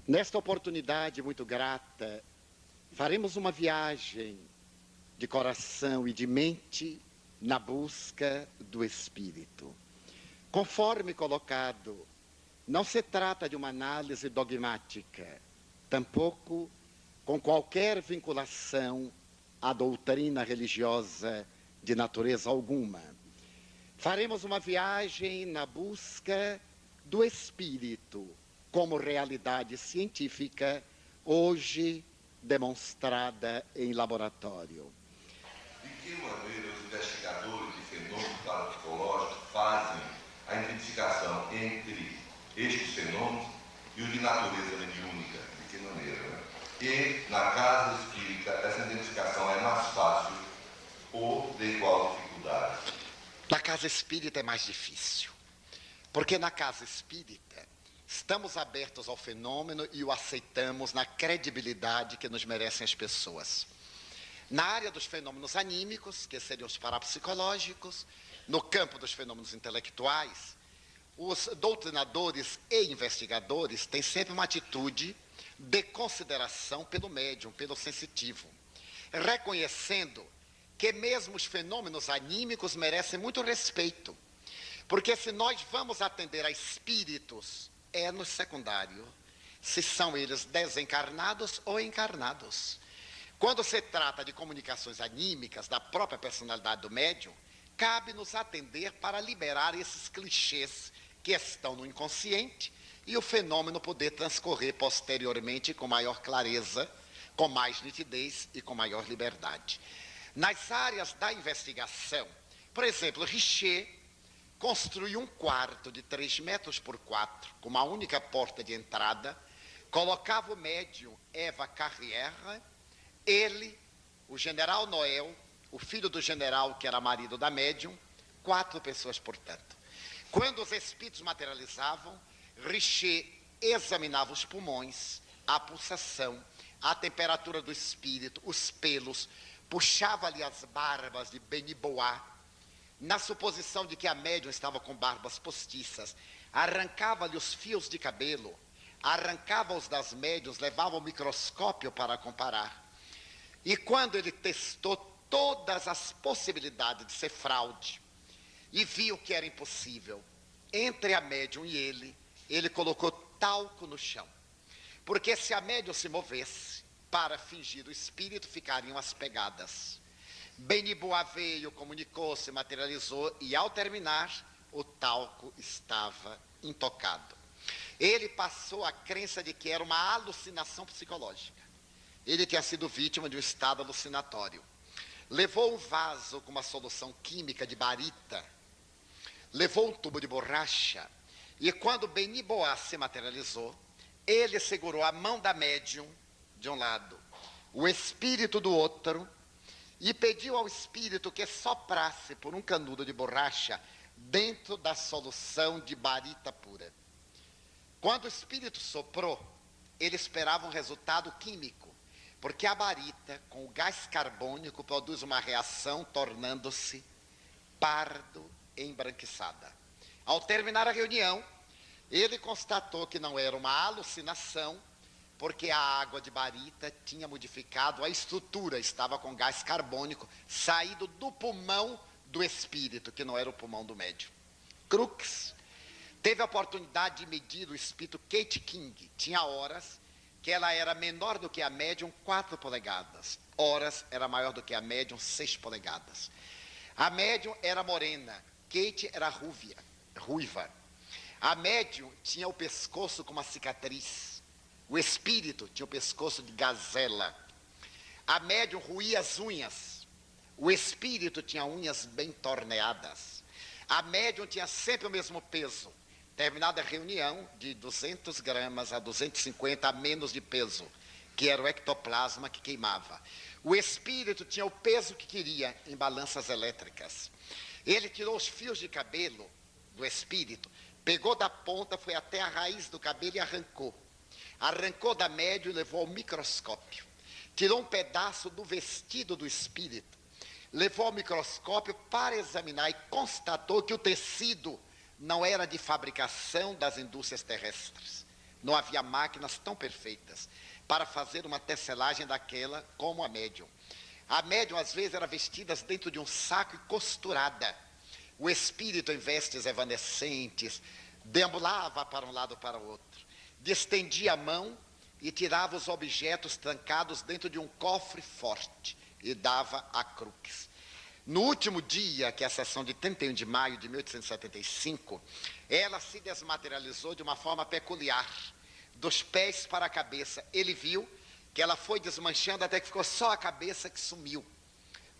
Nesta oportunidade muito grata, faremos uma viagem de coração e de mente na busca do Espírito. Conforme colocado, não se trata de uma análise dogmática, tampouco com qualquer vinculação à doutrina religiosa de natureza alguma. Faremos uma viagem na busca do Espírito, como realidade científica, hoje demonstrada em laboratório. De que maneira os investigadores de fenômenos parapsicológicos fazem a identificação entre estes fenômenos e os de natureza mediúnica? De que maneira? Né? E na casa espírita essa identificação é mais fácil ou de igual dificuldade? Na casa espírita é mais difícil, porque na casa espírita estamos abertos ao fenômeno e o aceitamos na credibilidade que nos merecem as pessoas. Na área dos fenômenos anímicos, que seriam os parapsicológicos, no campo dos fenômenos intelectuais, os doutrinadores e investigadores têm sempre uma atitude de consideração pelo médium, pelo sensitivo, reconhecendo que mesmo os fenômenos anímicos merecem muito respeito, porque se nós vamos atender a espíritos, é no secundário, se são eles desencarnados ou encarnados. Quando se trata de comunicações anímicas da própria personalidade do médium, cabe-nos atender para liberar esses clichês que estão no inconsciente e o fenômeno poder transcorrer posteriormente com maior clareza, com mais nitidez e com maior liberdade. Nas áreas da investigação, por exemplo, Richer construiu um quarto de 3 metros por 4, com uma única porta de entrada, colocava o médium Eva Carrière, ele, o general Noel, o filho do general que era marido da médium, 4 pessoas, portanto. Quando os espíritos materializavam, Richer examinava os pulmões, a pulsação, a temperatura do espírito, os pelos, puxava-lhe as barbas de Benibois, na suposição de que a médium estava com barbas postiças, arrancava-lhe os fios de cabelo, arrancava-os das médiuns, levava o microscópio para comparar. E quando ele testou todas as possibilidades de ser fraude e viu que era impossível, entre a médium e ele colocou talco no chão. Porque se a médium se movesse para fingir o espírito, ficariam as pegadas. Benibois veio, comunicou, se materializou e ao terminar, o talco estava intocado. Ele passou a crença de que era uma alucinação psicológica. Ele tinha sido vítima de um estado alucinatório. Levou um vaso com uma solução química de barita, levou um tubo de borracha, e quando Benibois se materializou, ele segurou a mão da médium de um lado, o espírito do outro, e pediu ao espírito que soprasse por um canudo de borracha dentro da solução de barita pura. Quando o espírito soprou, ele esperava um resultado químico, porque a barita, com o gás carbônico, produz uma reação tornando-se pardo embranquiçada. Ao terminar a reunião, ele constatou que não era uma alucinação, porque a água de barita tinha modificado a estrutura, estava com gás carbônico saído do pulmão do espírito, que não era o pulmão do médium. Crookes teve a oportunidade de medir o espírito Kate King, tinha horas que ela era menor do que a médium 4 polegadas, horas era maior do que a médium 6 polegadas. A médium era morena, Kate era ruiva. A médium tinha o pescoço com uma cicatriz, o espírito tinha o pescoço de gazela. A médium roía as unhas, o espírito tinha unhas bem torneadas. A médium tinha sempre o mesmo peso. Terminada a reunião, de 200 gramas a 250 a menos de peso, que era o ectoplasma que queimava. O espírito tinha o peso que queria em balanças elétricas. Ele tirou os fios de cabelo do espírito, pegou da ponta, foi até a raiz do cabelo e arrancou. Arrancou da médium e levou ao microscópio. Tirou um pedaço do vestido do espírito, levou ao microscópio para examinar e constatou que o tecido não era de fabricação das indústrias terrestres, Não havia máquinas tão perfeitas para fazer uma tecelagem daquela como a médium. A médium, às vezes, era vestida dentro de um saco e costurada. O espírito, em vestes evanescentes, deambulava para um lado para o outro, estendia a mão e tirava os objetos trancados dentro de um cofre forte e dava a crux. No último dia, que é a sessão de 31 de maio de 1875, ela se desmaterializou de uma forma peculiar, dos pés para a cabeça. Ele viu que ela foi desmanchando até que ficou só a cabeça que sumiu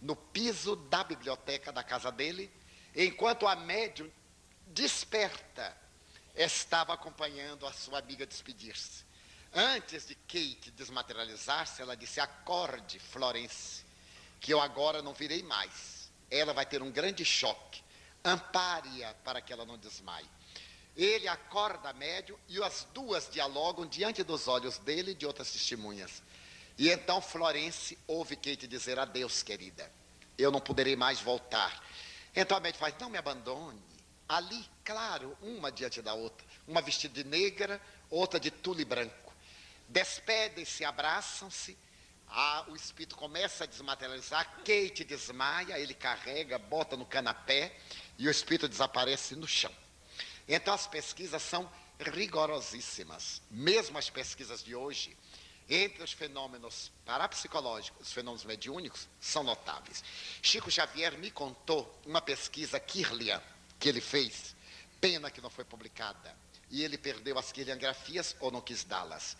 no piso da biblioteca da casa dele, enquanto a médium, desperta, estava acompanhando a sua amiga despedir-se. Antes de Kate desmaterializar-se, ela disse: acorde, Florence, que eu agora não virei mais. Ela vai ter um grande choque. Ampare-a para que ela não desmaie. Ele acorda a médium e as duas dialogam diante dos olhos dele e de outras testemunhas. E então Florence ouve Kate dizer: adeus, querida, eu não poderei mais voltar. Então a médium faz: não me abandone. Ali, claro, uma diante da outra, uma vestida de negra, outra de tule branco. Despedem-se, abraçam-se, o espírito começa a desmaterializar, Kate desmaia, ele carrega, bota no canapé e o espírito desaparece no chão. Então as pesquisas são rigorosíssimas, mesmo as pesquisas de hoje, entre os fenômenos parapsicológicos, os fenômenos mediúnicos, são notáveis. Chico Xavier me contou uma pesquisa Kirlian que ele fez, pena que não foi publicada, e ele perdeu as quiliangrafias ou não quis dá-las.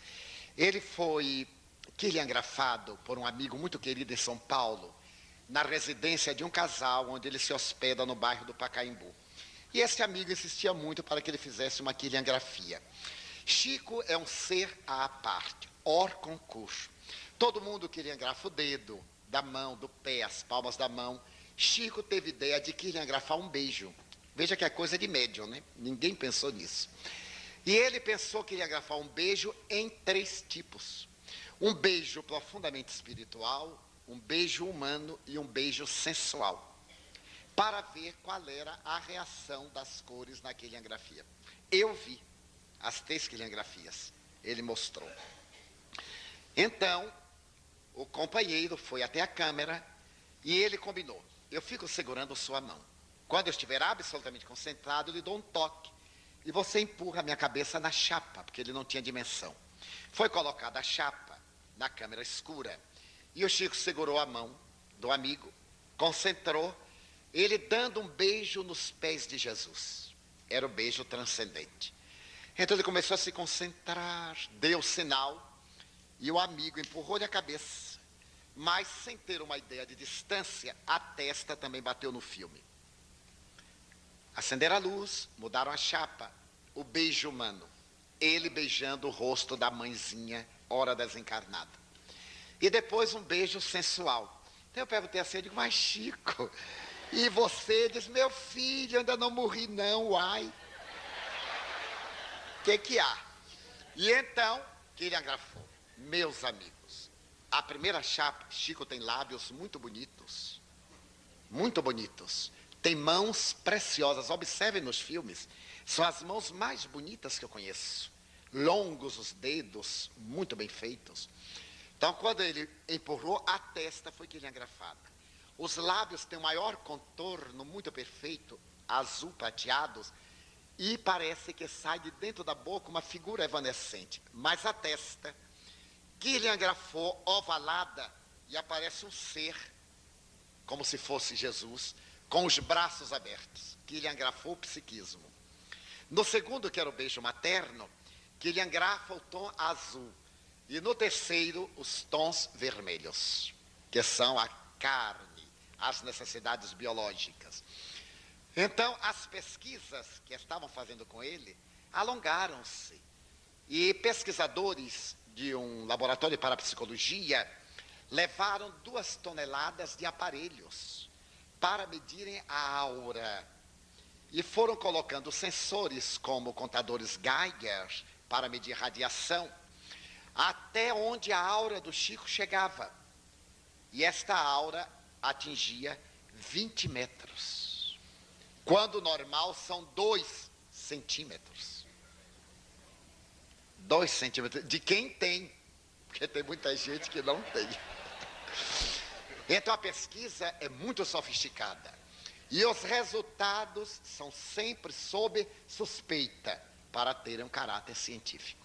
Ele foi quiliangrafado por um amigo muito querido em São Paulo, na residência de um casal, onde ele se hospeda no bairro do Pacaembu. E esse amigo insistia muito para que ele fizesse uma quiliangrafia. Chico é um ser à parte, hors concurso. Todo mundo quiliangrafa o dedo, da mão, do pé, as palmas da mão. Chico teve ideia de quiliangrafar um beijo. Veja que é coisa de médium, né? Ninguém pensou nisso. E ele pensou que iria grafar um beijo em 3 tipos. Um beijo profundamente espiritual, um beijo humano e um beijo sensual. Para ver qual era a reação das cores na quiliangrafia. Eu vi as 3 quiliangrafias. Ele mostrou. Então, o companheiro foi até a câmera e ele combinou: eu fico segurando sua mão. Quando eu estiver absolutamente concentrado, eu lhe dou um toque. E você empurra a minha cabeça na chapa, porque ele não tinha dimensão. Foi colocada a chapa na câmera escura. E o Chico segurou a mão do amigo, concentrou, ele dando um beijo nos pés de Jesus. Era o beijo transcendente. Então ele começou a se concentrar, deu sinal, e o amigo empurrou-lhe a cabeça. Mas, sem ter uma ideia de distância, a testa também bateu no filme. Acenderam a luz, mudaram a chapa, o beijo humano. Ele beijando o rosto da mãezinha, hora desencarnada. E depois um beijo sensual. Então eu perguntei assim, eu digo: mas Chico, e você? Diz: meu filho, ainda não morri não, uai. O que há? E então, quiliangrafou. Meus amigos, a primeira chapa, Chico tem lábios muito bonitos. Muito bonitos. Tem mãos preciosas, observem nos filmes, são as mãos mais bonitas que eu conheço. Longos os dedos, muito bem feitos. Então, quando ele empurrou, a testa foi quiliangrafada. Os lábios têm o maior contorno, muito perfeito, azul prateados, e parece que sai de dentro da boca uma figura evanescente. Mas a testa, quiliangrafou, ovalada, e aparece um ser, como se fosse Jesus, com os braços abertos, quiliangrafou o psiquismo. No segundo, que era o beijo materno, quiliangrafa o tom azul. E no terceiro, os tons vermelhos, que são a carne, as necessidades biológicas. Então, as pesquisas que estavam fazendo com ele alongaram-se. E pesquisadores de um laboratório de parapsicologia levaram 2 toneladas de aparelhos para medirem a aura. E foram colocando sensores como contadores Geiger para medir radiação, até onde a aura do Chico chegava. E esta aura atingia 20 metros, quando o normal são 2 centímetros. 2 centímetros. De quem tem, porque tem muita gente que não tem. Então a pesquisa é muito sofisticada. E os resultados são sempre sob suspeita para terem um caráter científico.